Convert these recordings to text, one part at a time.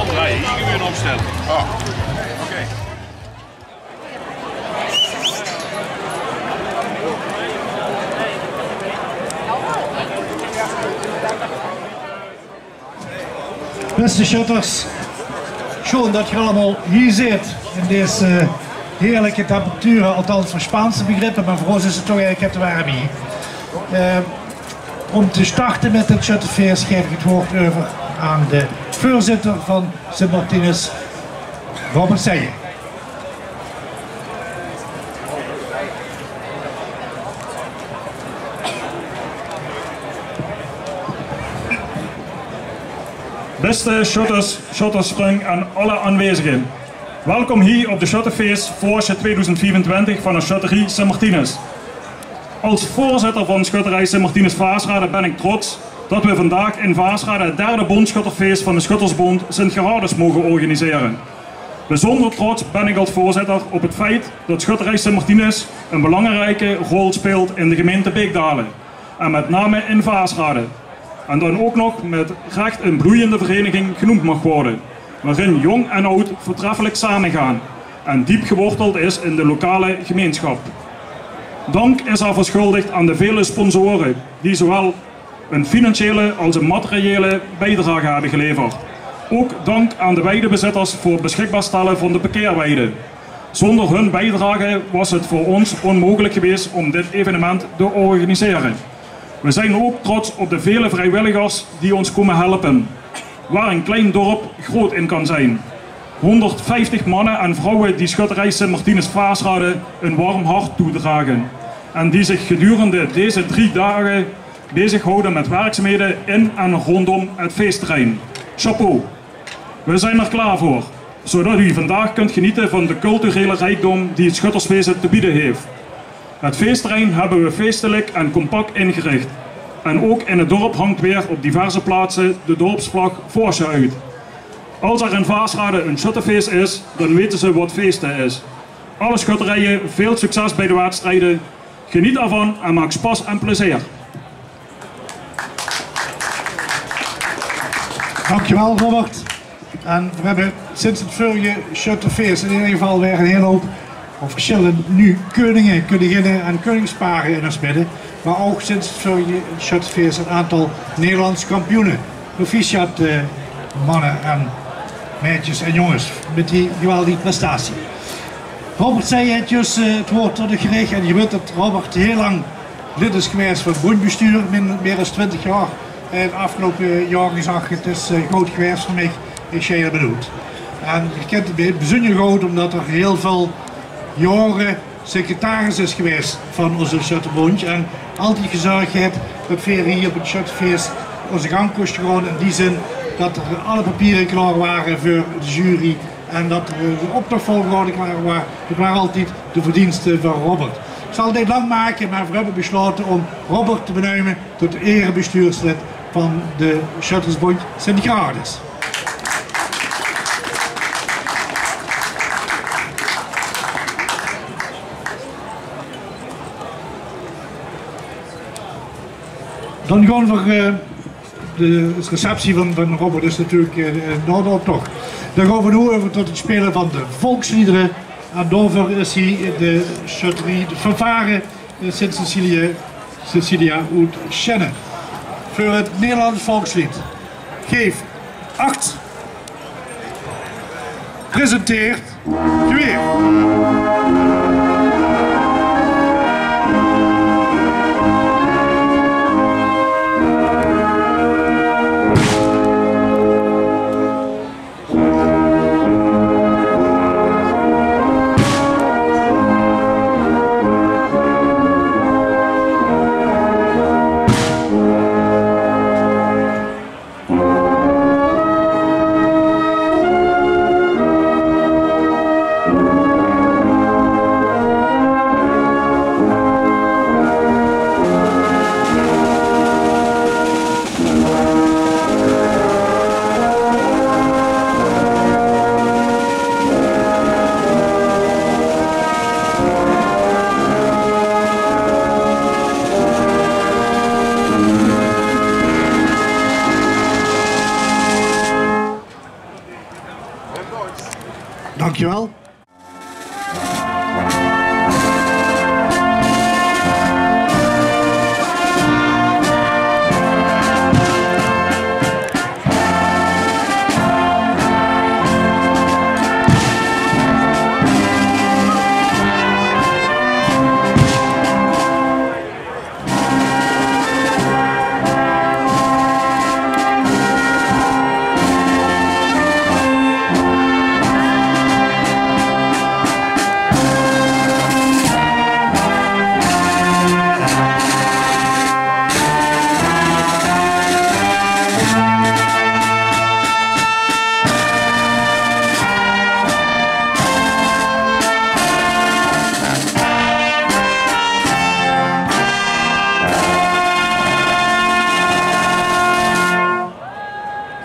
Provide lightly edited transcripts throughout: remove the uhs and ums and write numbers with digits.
omdraaien. Hier kun je weer opstellen. Oh. Oké. Beste shutters, schoon dat je allemaal hier zit in deze heerlijke temperaturen, althans voor Spaanse begrippen, maar voor ons is het toch eigenlijk het warm hier. Om te starten met het Shutterfeest geef ik het woord over aan de voorzitter van Sint Martinus, Robert Seijen. Beste shutters, shutterspring en alle aanwezigen. Welkom hier op de Shutterfeest Voorsje 2024 van de Schutterie Sint Martinus. Als voorzitter van Schutterij Sint Martinus Vaasrade ben ik trots dat we vandaag in Vaasrade het derde bondschutterfeest van de Schuttersbond Sint Gerardus mogen organiseren. Bijzonder trots ben ik als voorzitter op het feit dat Schutterij Sint Martinus een belangrijke rol speelt in de gemeente Beekdalen. En met name in Vaasrade. En dan ook nog met recht een bloeiende vereniging genoemd mag worden. Waarin jong en oud voortreffelijk samengaan. En diep geworteld is in de lokale gemeenschap. Dank is er verschuldigd aan de vele sponsoren die zowel een financiële als een materiële bijdrage hebben geleverd. Ook dank aan de weidebezitters voor het beschikbaar stellen van de parkeerweide. Zonder hun bijdrage was het voor ons onmogelijk geweest om dit evenement te organiseren. We zijn ook trots op de vele vrijwilligers die ons komen helpen. Waar een klein dorp groot in kan zijn. 150 mannen en vrouwen die Schutterij Sint Martinus Vaasrade een warm hart toedragen. En die zich gedurende deze 3 dagen bezighouden met werkzaamheden in en rondom het feestterrein. Chapeau! We zijn er klaar voor, zodat u vandaag kunt genieten van de culturele rijkdom die het Schuttersfeest te bieden heeft. Het feestterrein hebben we feestelijk en compact ingericht. En ook in het dorp hangt weer op diverse plaatsen de dorpsvlag Voorsje uit. Als er in Vaasrade een schutterfeest is, dan weten ze wat feesten is. Alle schutterijen, veel succes bij de wedstrijden. Geniet ervan en maak spas en plezier. Dankjewel Robert. En we hebben sinds het vorige Shutterfeest in ieder geval weer een hele hoop officiële nu koningen, koninginnen en koningsparen in ons midden. Maar ook sinds het vorige Shutterfeest een aantal Nederlandse kampioenen. Proficiat mannen en meisjes en jongens met die geweldige prestatie. Robert zei het juist het woord tot de gericht en je weet dat Robert heel lang lid is geweest van het bondbestuur, meer dan 20 jaar. En de afgelopen jaren zag het is groot geweest voor mij, is jij benoemd. En je kent het bijzonder goed omdat er heel veel jaren secretaris is geweest van onze Shutterbond en altijd gezorgd heeft dat we hier op het Shutterfeest onze gang kosten gewoon in die zin dat er alle papieren klaar waren voor de jury en dat er de opdrachtvolgorde klaar waren. Dat waren altijd de verdiensten van Robert. Ik zal het niet lang maken, maar we hebben besloten om Robert te benoemen tot de erebestuurslid van de Shuttersbond Sint Gerardus. Dan gaan we de receptie van Robert is natuurlijk na de optocht. Dan gaan we nu over tot het spelen van de volksliederen. En daarvoor is hij de schutterie, de fanfare Sint Cecilia uit Schenne. Voor het Nederlands volkslied. Geef 8. Presenteert 2. Dankjewel.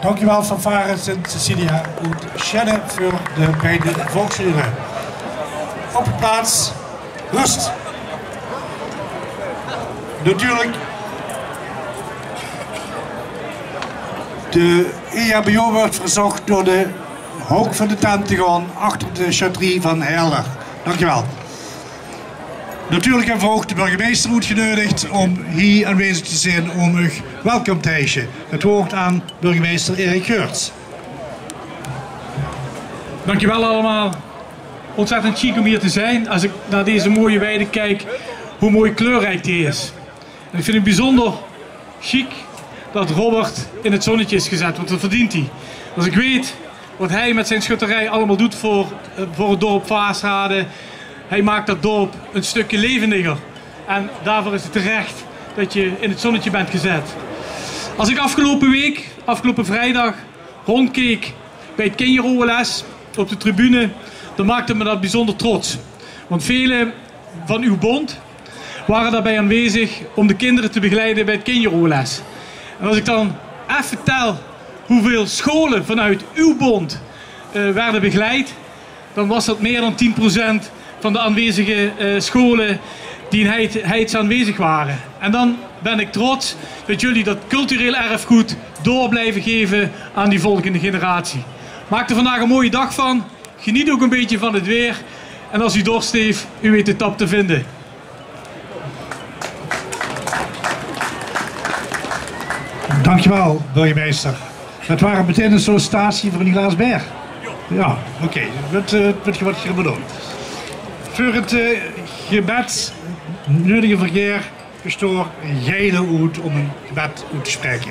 Dankjewel fanfare Sint Cecilia uit Schenne voor de beide volksliederen. Op de plaats, rust. Natuurlijk, de EHBO wordt verzocht door de hoek van de tent te gaan achter de chaterie van Helder. Dankjewel. Natuurlijk hebben we ook de burgemeester uitgenodigd om hier aanwezig te zijn om u welkom te heten. Het woord aan burgemeester Erik Geurts. Dankjewel allemaal. Ontzettend chic om hier te zijn. Als ik naar deze mooie weide kijk, hoe mooi kleurrijk die is. En ik vind het bijzonder chic dat Robert in het zonnetje is gezet, want dat verdient hij. Als ik weet wat hij met zijn schutterij allemaal doet voor het dorp Vaasrade. Hij maakt dat dorp een stukje levendiger. En daarvoor is het terecht dat je in het zonnetje bent gezet. Als ik afgelopen vrijdag, rondkeek bij het Kinjer-OLS op de tribune, dan maakte me dat bijzonder trots. Want velen van uw bond waren daarbij aanwezig om de kinderen te begeleiden bij het Kinjer-OLS. En als ik dan even tel hoeveel scholen vanuit uw bond werden begeleid, dan was dat meer dan 10% van de aanwezige scholen die in Heids aanwezig waren. En dan ben ik trots dat jullie dat cultureel erfgoed door blijven geven aan die volgende generatie. Maak er vandaag een mooie dag van. Geniet ook een beetje van het weer. En als u dorst heeft, u weet de tap te vinden. Dankjewel, burgemeester. Het waren meteen een sollicitatie voor Niklaas Berg. Ja, oké. Wat je gaat doen? Voor het gebed, nuttige verkeer, bestoor jij uit om een gebed uit te spreken.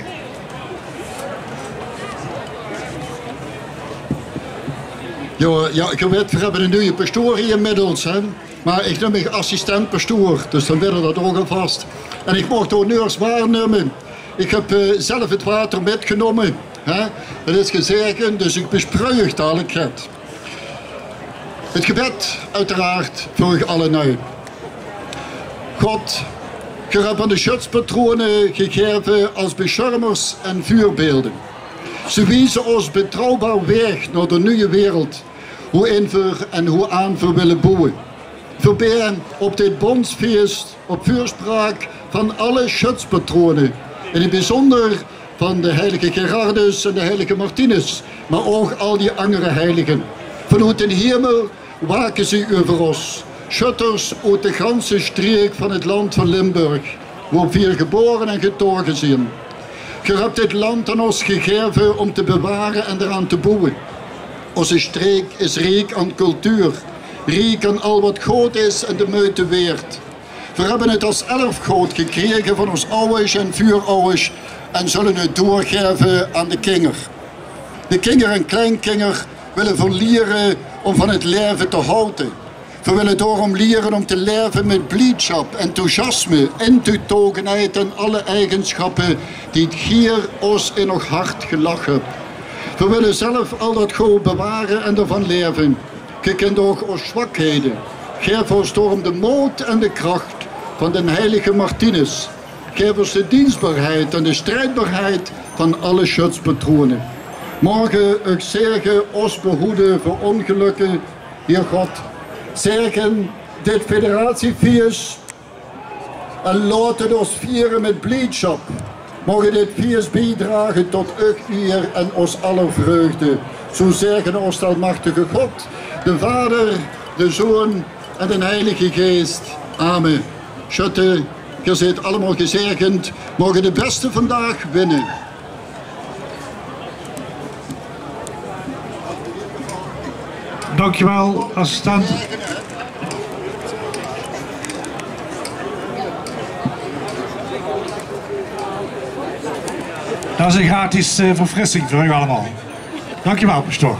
Ja, ik weet, we hebben een nieuwe pastoor hier met ons, hè? Maar ik noem me assistent pastoor, dus dan willen we dat ook alvast. En ik mocht ook neurs waarnemen. Ik heb zelf het water metgenomen, hè? Dat is gezegend, dus ik bespreuk dadelijk het. Het gebed, uiteraard, voor u allen uit. God, je hebt aan de schutspatronen gegeven als beschermers en vuurbeelden. Ze wijzen ons betrouwbaar weg naar de nieuwe wereld, hoe in we en hoe aan we willen bouwen. Voorbij op dit bondsfeest op vuurspraak van alle schutspatronen, in het bijzonder van de heilige Gerardus en de heilige Martinus, maar ook al die andere heiligen. Vanuit de hemel waken ze over ons, schutters uit de ganse streek van het land van Limburg, waar we geboren en getogen zijn. Je hebt dit land aan ons gegeven om te bewaren en eraan te bouwen. Onze streek is rijk aan cultuur, rijk aan al wat goed is en de meute weert. We hebben het als erfgoed gekregen van ons ouders en vuurouders en zullen het doorgeven aan de kinderen. De kinderen en kleinkinderen willen van leren om van het leven te houden. We willen daarom leren om te leven met blijdschap, enthousiasme, intoetogenheid en alle eigenschappen die het hier ons in ons hart gelachen. We willen zelf al dat goed bewaren en ervan leven. Je kent ook onze zwakheden. Geef ons daarom de moed en de kracht van de heilige Martinus. Geef ons de dienstbaarheid en de strijdbaarheid van alle schutspatronen. Morgen ik zegen ons behoeden voor ongelukken, Heer God. Zegen dit federatiefeest en laat het ons vieren met blijdschap. Mogen dit feest bijdragen tot eer en ons aller vreugde. Zo zegen ons de almachtige God de Vader, de Zoon en de Heilige Geest. Amen. Schotten, je zit allemaal gezegend. Mogen de beste vandaag winnen. Dankjewel, assistent. Dat is een gratis verfrissing voor u allemaal. Dankjewel, pastoor.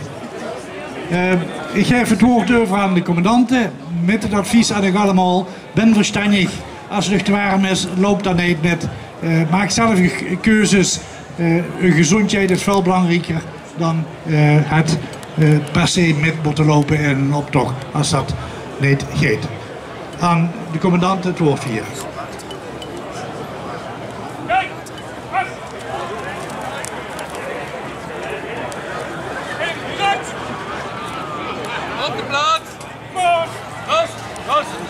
Ik geef het woord over aan de commandanten met het advies aan u allemaal. Ben verstandig. Als het te warm is, loop dan niet met. Maak zelf keuzes. Uw gezondheid is veel belangrijker dan het per se met moeten lopen in een optocht als dat niet gaat. Aan de commandant het woord hier. Op de plaats! Rust! Rust!